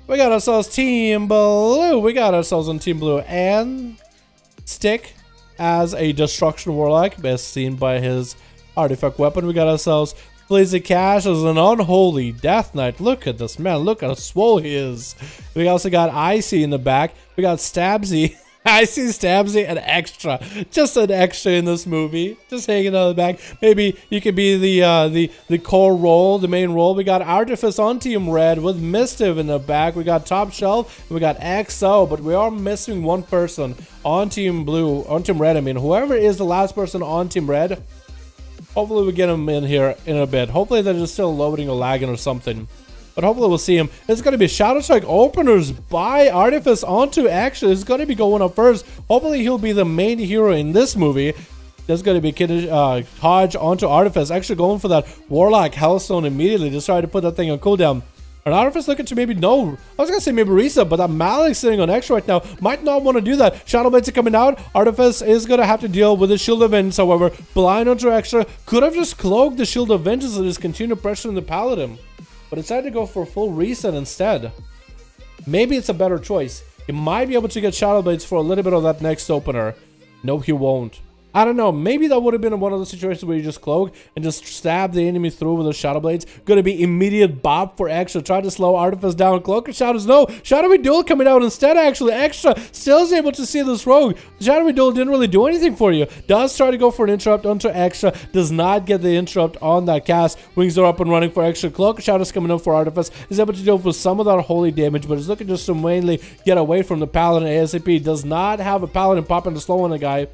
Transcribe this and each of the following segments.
We got ourselves Team Blue. We got ourselves on Team Blue and Stick as a Destruction Warlock, best seen by his artifact weapon. We got ourselves Blazing Cash as an Unholy Death Knight. Look at this man. Look how swole he is. We also got Icy in the back. We got Stabsy. Icy, Stabsy, and extra. Just an extra in this movie. Just hanging out in the back. Maybe you could be the core role, the main role. We got Artifice on Team Red with Mistiv in the back. We got Top Shelf. And we got XO, but we are missing one person on Team Blue, on Team Red. I mean, whoever is the last person on Team Red, hopefully we get him in here in a bit. Hopefully they're just still loading or lagging or something. But hopefully we'll see him. It's going to be Shadow Strike openers by Artifice onto Action. It's going to be going up first. Hopefully he'll be the main hero in this movie. There's going to be Hodge onto Artifice. Actually going for that Warlock Hellstone immediately. Just trying to put that thing on cooldown. And Artifice looking to maybe, no, I was going to say maybe reset, but that Malik sitting on Extra right now might not want to do that. Shadow Blades are coming out. Artifice is going to have to deal with the Shield of Vengeance, however. Blind onto Extra. Could have just cloaked the Shield of Vengeance and just continue pressuring the Paladin. But decided to go for a full reset instead. Maybe it's a better choice. He might be able to get Shadow Blades for a little bit of that next opener. No, he won't. I don't know. Maybe that would have been one of those situations where you just cloak and just stab the enemy through with the Shadow Blades. Going to be immediate bop for Extra. Try to slow Artifice down. Cloak and Shadows. No. Shadowy Duel coming out instead, actually. Extra still is able to see this rogue. Shadowy Duel didn't really do anything for you. Does try to go for an interrupt onto Extra. Does not get the interrupt on that cast. Wings are up and running for Extra. Cloak and Shadows coming up for Artifice. He's able to deal with some of that holy damage, but he's looking just to mainly get away from the Paladin ASAP. Does not have a Paladin popping to slow on the guy.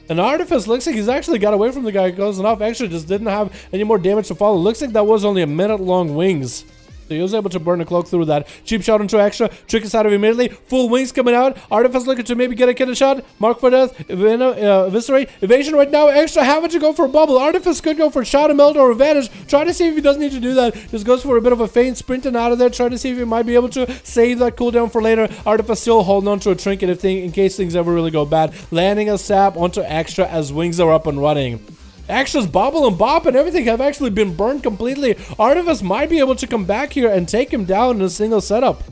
And Artifice looks like he's actually got away from the guy close enough. Actually just didn't have any more damage to follow. Looks like that was only a minute long wings. So he was able to burn a cloak through that. Cheap shot into Extra. Trick us out of immediately. Full wings coming out. Artifice looking to maybe get a killer shot. Mark for death. Eviscerate. Evasion right now. Extra having to go for a bubble. Artifice could go for Shadow Meld or Advantage. Trying to see if he doesn't need to do that. Just goes for a bit of a feint. Sprinting out of there. Trying to see if he might be able to save that cooldown for later. Artifice still holding on to a trinket in case things ever really go bad. Landing a sap onto Extra as wings are up and running. Extra's bobble and bop and everything have actually been burned completely. Artifice might be able to come back here and take him down in a single setup.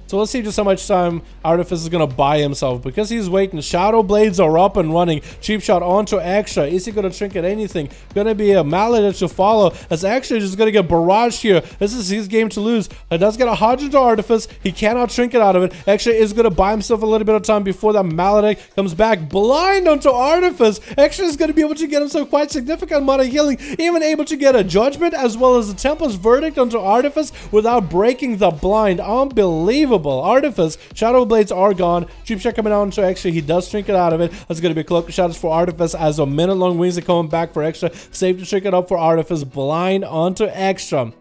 So let's see just how much time Artifice is going to buy himself. Because he's waiting. Shadow Blades are up and running. Cheap shot onto Extra. Is he going to trinket anything? Going to be a Mallet to follow. As Extra just going to get barraged here. This is his game to lose. It does get a Hodge into Artifice. He cannot trinket out of it. Extra is going to buy himself a little bit of time before that Mallet comes back. Blind onto Artifice. Extra is going to be able to get himself quite significant amount of healing. Even able to get a Judgment as well as the Templar's Verdict onto Artifice without breaking the blind. Unbelievable. Artifice, Shadow Blades are gone. Cheap shot coming out into Extra. He does trinket out of it. That's going to be cloak shadows for Artifice as a minute long wings are coming back for Extra. Save to trinket up for Artifice. Blind onto Extra.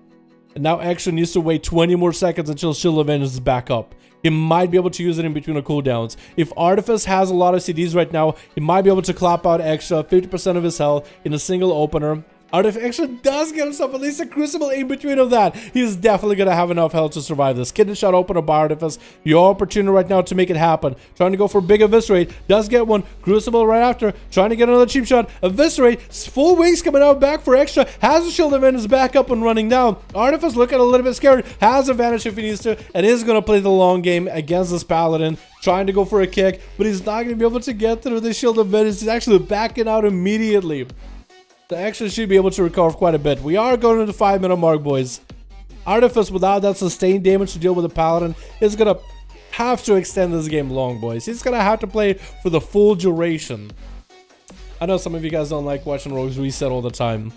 And now Extra needs to wait 20 more seconds until Shield of Vengeance is back up. He might be able to use it in between the cooldowns. If Artifice has a lot of CDs right now, he might be able to clap out Extra 50% of his health in a single opener. Artifice actually does get himself at least a Crucible in between of that. He's definitely going to have enough health to survive this. Kidney shot opener by Artifice. Your opportunity right now to make it happen. Trying to go for a big Eviscerate. Does get one. Crucible right after. Trying to get another cheap shot. Eviscerate. Full wings coming out back for Extra. Has a Shield of Vengeance back up and running down. Artifice looking a little bit scared. Has advantage if he needs to. And is going to play the long game against this Paladin. Trying to go for a kick. But he's not going to be able to get through the Shield of Vengeance. He's actually backing out immediately. So actually should be able to recover quite a bit. We are going to the 5-minute mark, boys. Artifice without that sustained damage to deal with the Paladin is going to have to extend this game long, boys. He's going to have to play for the full duration. I know some of you guys don't like watching rogues reset all the time.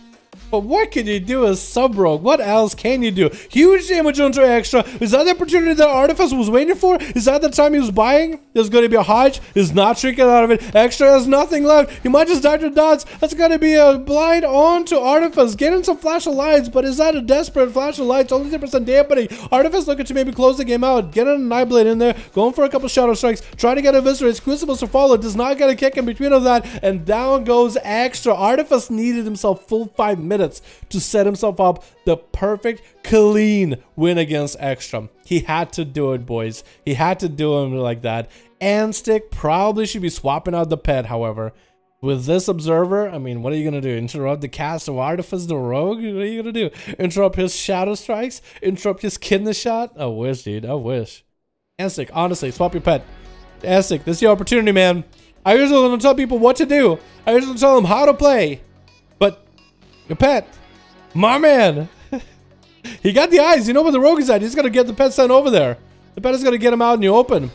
But what can you do as sub-rogue? What else can you do? Huge damage onto extra. Is that the opportunity that Artifice was waiting for? Is that the time he was buying? There's going to be a Hodge. He's not shrinking out of it. Extra has nothing left. He might just die to dots. That's going to be a blind onto Artifice. Getting some flash of lights, but is that a desperate flash of lights? Only 10% dampening. Artifice looking to maybe close the game out. Get an Nightblade in there. Going for a couple Shadow Strikes. Trying to get Eviscerated. Crucibles to follow. Does not get a kick in between of that. And down goes extra. Artifice needed himself full 5 minutes to set himself up the perfect clean win against extra. He had to do it, boys. He had to do him like that. And Stick probably should be swapping out the pet, however. With this observer, I mean, what are you gonna do? Interrupt the cast of Artifice the Rogue? What are you gonna do? Interrupt his Shadow Strikes? Interrupt his Kidney Shot? I wish, dude. I wish. And Stick, honestly, swap your pet. And Stick, this is your opportunity, man. I usually don't tell people what to do. I usually tell them how to play. But your pet, my man, he got the eyes. You know where the rogue is at. He's gonna get the pet sent over there. The pet is gonna get him out in the open.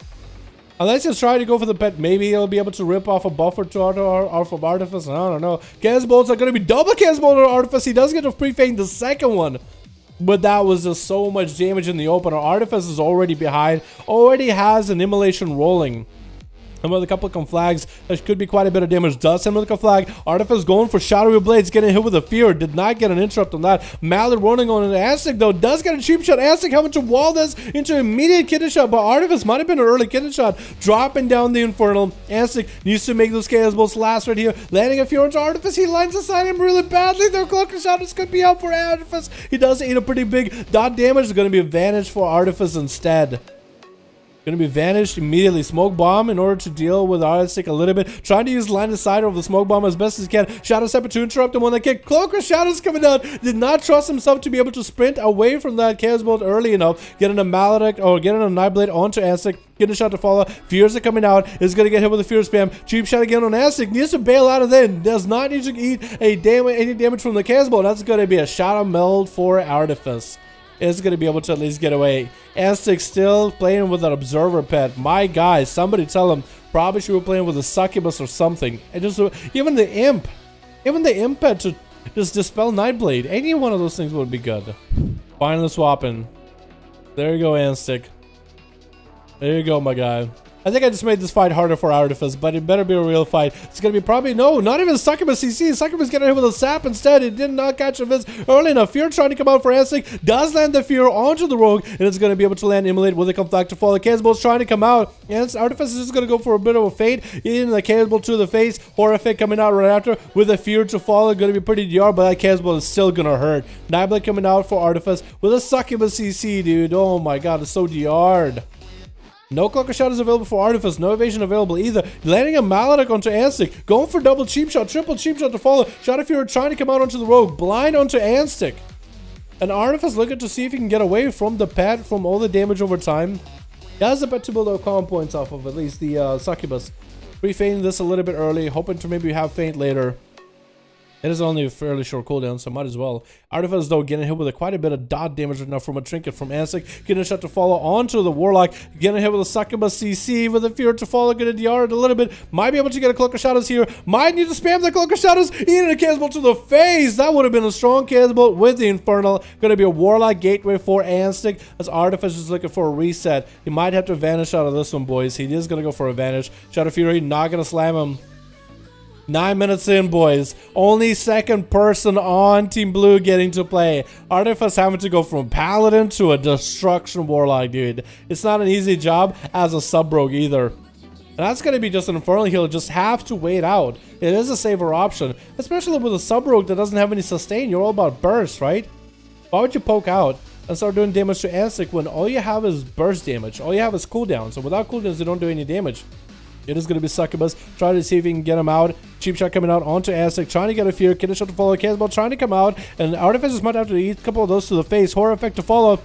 Unless he's trying to go for the pet, maybe he'll be able to rip off a buffer to off of Artifice. I don't know. Chaos Bolts are gonna be double Chaos Bolt on Artifice. He does get to pre-feint the second one. But that was just so much damage in the open. Our Artifice is already behind. Already has an immolation rolling. And with a couple of flags, that could be quite a bit of damage. Does him with a flag. Artifice going for Shadowy Blades, getting hit with a fear. Did not get an interrupt on that. Mallard running on an Aztec though. Does get a cheap shot. Aztec having to wall this into immediate kidney shot. But Artifice might have been an early kidney shot. Dropping down the Infernal. Aztec needs to make those Chaos Bolts last right here. Landing a fear into Artifice. He lines aside him really badly. Their Cloaker Shadows could be out for Artifice. He does eat a pretty big dot damage. It's going to be a advantage for Artifice instead. Gonna be vanished immediately. Smoke bomb in order to deal with Artifice a little bit. Trying to use line of sight over the smoke bomb as best as he can. Shadow Stepper to interrupt him on the kick. Cloaker Shadows coming down. Did not trust himself to be able to sprint away from that Chaos Bolt early enough. Getting a Maledict or getting a Nightblade onto Aztec. Getting a shot to follow. Fears are coming out. Is gonna get hit with a fear spam. Cheap shot again on Aztec. Needs to bail out of there. Does not need to eat any damage from the Chaos Bolt. That's gonna be a Shadow Meld for Artifice. Is going to be able to at least get away. Aztec still playing with an observer pet. My guy, somebody tell him probably should be playing with a succubus or something. And just even the imp pet to just dispel Nightblade. Any one of those things would be good. Finally swapping. There you go, Aztec. There you go, my guy. I think I just made this fight harder for Artifice, but it better be a real fight. It's going to be probably, no, not even Succubus CC. Succubus getting hit with a sap instead. It did not catch a Viz early enough. Fear trying to come out for Aztec. Does land the Fear onto the Rogue, and it's going to be able to land Immolate with a Conflict to fall. The Chaos Bolt's trying to come out, and Artifice is just going to go for a bit of a fade. Eating the Chaos Bolt to the face. Horrific coming out right after with a Fear to fall. Going to be pretty DR, but that Chaos Bolt is still going to hurt. Nightblade coming out for Artifice with a Succubus CC, dude. Oh my god, it's so DR'd. No Cloaker Shadows available for Artifice. No evasion available either. Landing a Maledict onto Aztec. Going for double cheap shot. Triple cheap shot to follow. Shadow Fury trying to come out onto the Rogue. Blind onto Aztec. And Artifice looking to see if he can get away from the pet, from all the damage over time. He has the pet to build calm points off of, at least the Succubus. Pre-fainting this a little bit early. Hoping to maybe have faint later. It is only a fairly short cooldown, so might as well. Artifice, though, getting hit with quite a bit of dot damage right now from a trinket from Aztec. Getting a shot to follow onto the Warlock. Getting hit with a Succubus CC with a Fear to follow. Getting DR a little bit. Might be able to get a Cloaker Shadows here. Might need to spam the Cloaker Shadows. Eating a Chaos Bolt to the face. That would have been a strong Chaos Bolt with the Infernal. Going to be a Warlock gateway for Aztec as Artifice is looking for a reset. He might have to vanish out of this one, boys. He is going to go for a vanish. Shadow Fury not going to slam him. 9 minutes in, boys. Only second person on Team Blue getting to play. Artifice having to go from Paladin to a Destruction Warlock, dude. It's not an easy job as a sub-rogue either. And that's going to be just an Infernal heal. Just have to wait out. It is a saver option. Especially with a sub-rogue that doesn't have any sustain. You're all about burst, right? Why would you poke out and start doing damage to Aztec when all you have is burst damage? All you have is cooldown. So without cooldowns, you don't do any damage. It is going to be Succubus. Try to see if he can get him out. Cheap shot coming out onto Aztec. Trying to get a Fear. Kidney shot to follow. Chaos Bolt trying to come out. And Artificers might have to eat a couple of those to the face. Horror effect to follow.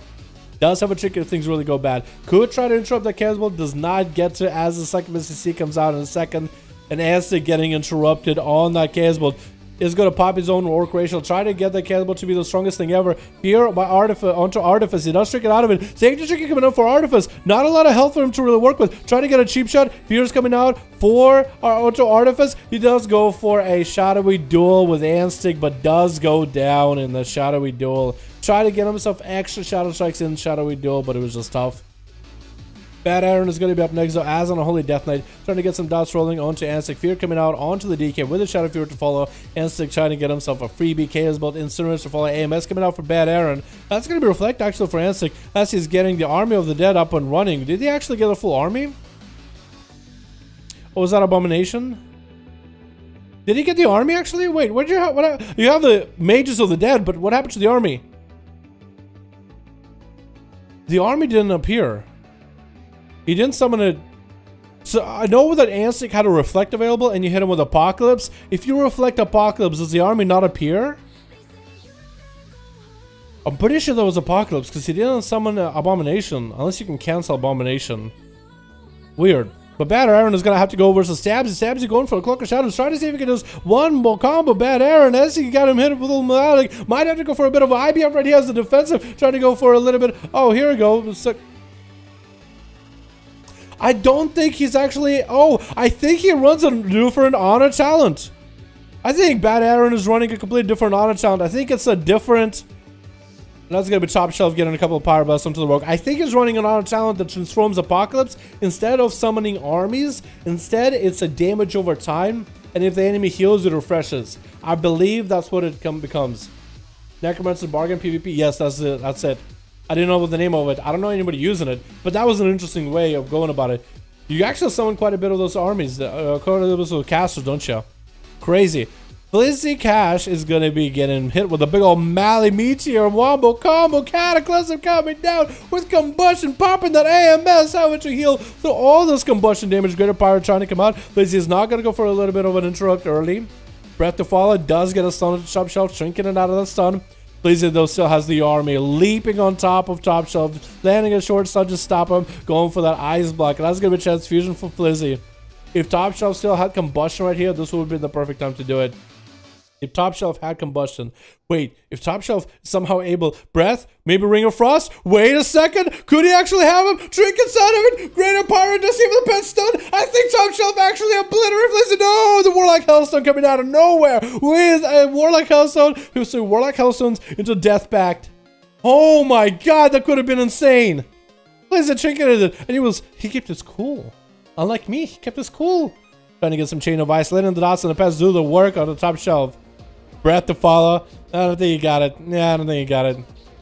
Does have a trick if things really go bad. Could try to interrupt that Chaos Bolt. Does not get to as the Succubus CC comes out in a second. And Aztec getting interrupted on that Chaos Bolt. is going to pop his own Orc Racial, try to get the cannibal to be the strongest thing ever. Fear by Artifice onto Artifice. He does trick it out of it. Sacred Tricky coming up for Artifice. Not a lot of health for him to really work with. Try to get a cheap shot. Fear's coming out for onto Artifice. He does go for a shadowy duel with Anstick, but does go down in the shadowy duel. Try to get himself extra shadow strikes in shadowy duel, but it was just tough. Bad Aaron is going to be up next, though, as on a Holy Death Knight, trying to get some dots rolling onto Anstick. Fear coming out onto the DK with a Shadow Fear to follow. Anstick trying to get himself a free BK as well. Incinerate to follow. AMS coming out for Bad Aaron. That's going to be Reflect, actually, for Anstick, as he's getting the Army of the Dead up and running. Did he actually get a full army? Or was that Abomination? Did he get the army, actually? Wait, what did you have? You have the Mages of the Dead, but what happened to the army? The army didn't appear. He didn't summon it. So I know that Anstick had a Reflect available and you hit him with Apocalypse. If you Reflect Apocalypse, does the army not appear? I'm pretty sure that was Apocalypse because he didn't summon Abomination. Unless you can cancel Abomination. Weird. But Bad Aaron is going to have to go versus Stabsy. Stabsy going for a Cloak of Shadows. Trying to see if he can just one more combo. Bad Aaron, as he got him hit with a little melodic. Might have to go for a bit of an IBF right. He has the defensive. Trying to go for a little bit. Oh, here we go. I don't think he's actually... Oh, I think he runs a different honor talent. I think Bad Aaron is running a completely different honor talent. I think it's a different... That's going to be Top Shelf getting a couple of Power Blasts onto the Rogue. I think he's running an honor talent that transforms Apocalypse. Instead of summoning armies, instead it's a damage over time. And if the enemy heals, it refreshes. I believe that's what it becomes. Necromancer Bargain PvP. Yes, that's it. That's it. I didn't know what the name of it. I don't know anybody using it, but that was an interesting way of going about it. You actually summon quite a bit of those armies, those casters, don't you? Crazy. Blizzy Cash is going to be getting hit with a big old Mally Meteor Wombo Combo Cataclysm coming down with Combustion, popping that AMS, how much a heal through all this combustion damage. Greater Power trying to come out. Blizzy is not going to go for a little bit of an interrupt early. Breath to Follow does get a stun at Top Shelf, shrinking it out of the stun. Blizzy, though, still has the army leaping on top of Top Shelf, landing a short stun to stop him, going for that Ice Block. And that's going to be a Transfusion for Blizzy. If Top Shelf still had Combustion right here, this would have been the perfect time to do it. If Top Shelf had Combustion. Wait, if Top Shelf is somehow able... Breath? Maybe Ring of Frost? Wait a second! Could he actually have him? Trinkets out of it! Greater Pyro does even the pet stun! I think Top Shelf actually obliterates Blizzy! No! The Warlock Hellstone coming out of nowhere! With a Warlock Hellstone! He was saying Warlock Hellstones into Death Pact. Oh my god, that could have been insane! Blizzy trinketed it, and he kept his cool. Unlike me, he kept his cool. Trying to get some Chain of Ice, letting the dots in the past do the work on the Top Shelf. Breath to Follow. I don't think he got it. Yeah, I don't think he got it.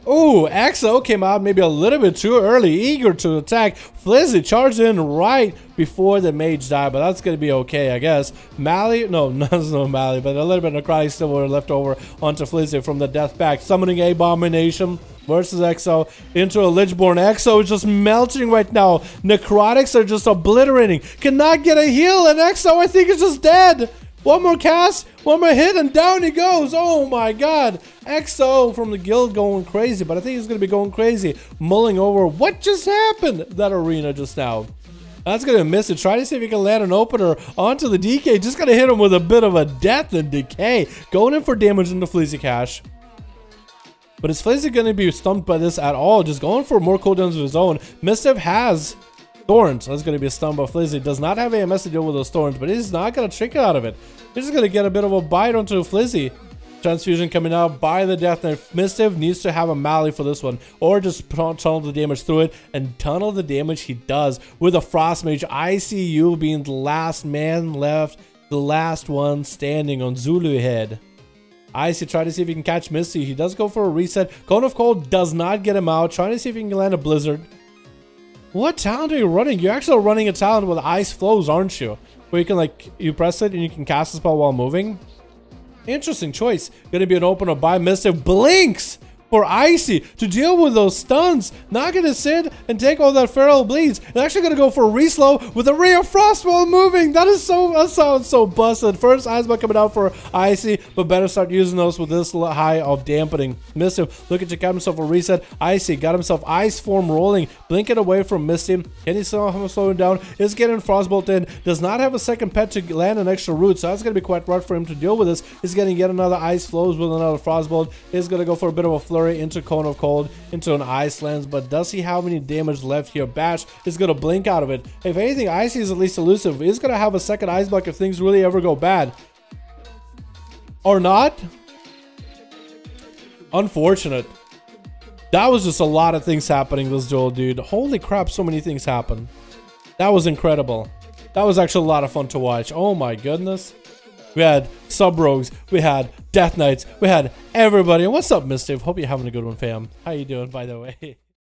Ooh, Exo came out maybe a little bit too early, eager to attack. Blizzy charged in right before the mage died, but that's going to be okay, I guess. Mally, no, there's no Mally, but a little bit of Necrotic still were left over onto Blizzy from the Death Pact. Summoning Abomination versus Exo into a Lichborn. Exo is just melting right now. Necrotics are just obliterating. Cannot get a heal, and Exo, I think, is just dead. One more cast, one more hit, and down he goes. Oh my god. XO from the guild going crazy, but I think he's going to be going crazy, mulling over what just happened that arena just now. That's going to miss it. Try to see if he can land an opener onto the DK. Just going to hit him with a bit of a death and decay. Going in for damage into Blizzy Cash. But is Blizzy going to be stumped by this at all? Just going for more cooldowns of his own. Mischief has Thorns. That's going to be a stun by Blizzy. Does not have AMS to deal with those Thorns, but he's not going to trick it out of it. He's just going to get a bit of a bite onto Blizzy. Transfusion coming out by the Death Knight. Mischief needs to have a Mally for this one, or just tunnel the damage through it, and tunnel the damage he does with a Frost Mage. ICU being the last man left, the last one standing on Zulu head. Icy try to see if he can catch Misty. He does go for a reset. Cone of Cold does not get him out. Trying to see if he can land a Blizzard. What talent are you running? You're actually running a talent with Ice Flows, aren't you? Where you can, like, you press it and you can cast a spell while moving. Interesting choice. Gonna be an opener by Mischief. Blinks! for Icy to deal with those stuns. Not gonna sit and take all that feral bleeds. They're actually gonna go for a reslow with a Ray of Frost while moving. That sounds so busted. First Ice Block coming out for Icy, but better start using those with this high of dampening. Missed him. Look at you, got himself a reset. Icy got himself Ice Form rolling, blinking away from Misty. Can he slow him down? Is getting Frostbolt in. Does not have a second pet to land an extra root, so that's gonna be quite rough for him to deal with this. He's getting yet another Ice Flows with another Frostbolt. He's gonna go for a bit of a flurry into Cone of Cold, into an Ice Lens, but does he have any damage left here? Bash is gonna blink out of it. If anything, Icy is at least elusive. He's gonna have a second Ice Block if things really ever go bad. Or not? Unfortunate. That was just a lot of things happening this duel, dude. Holy crap, so many things happened. That was incredible. That was actually a lot of fun to watch. Oh my goodness. We had Sub-Rogues, we had Death Knights, we had everybody. And what's up, Misty? Hope you're having a good one, fam. How you doing, by the way?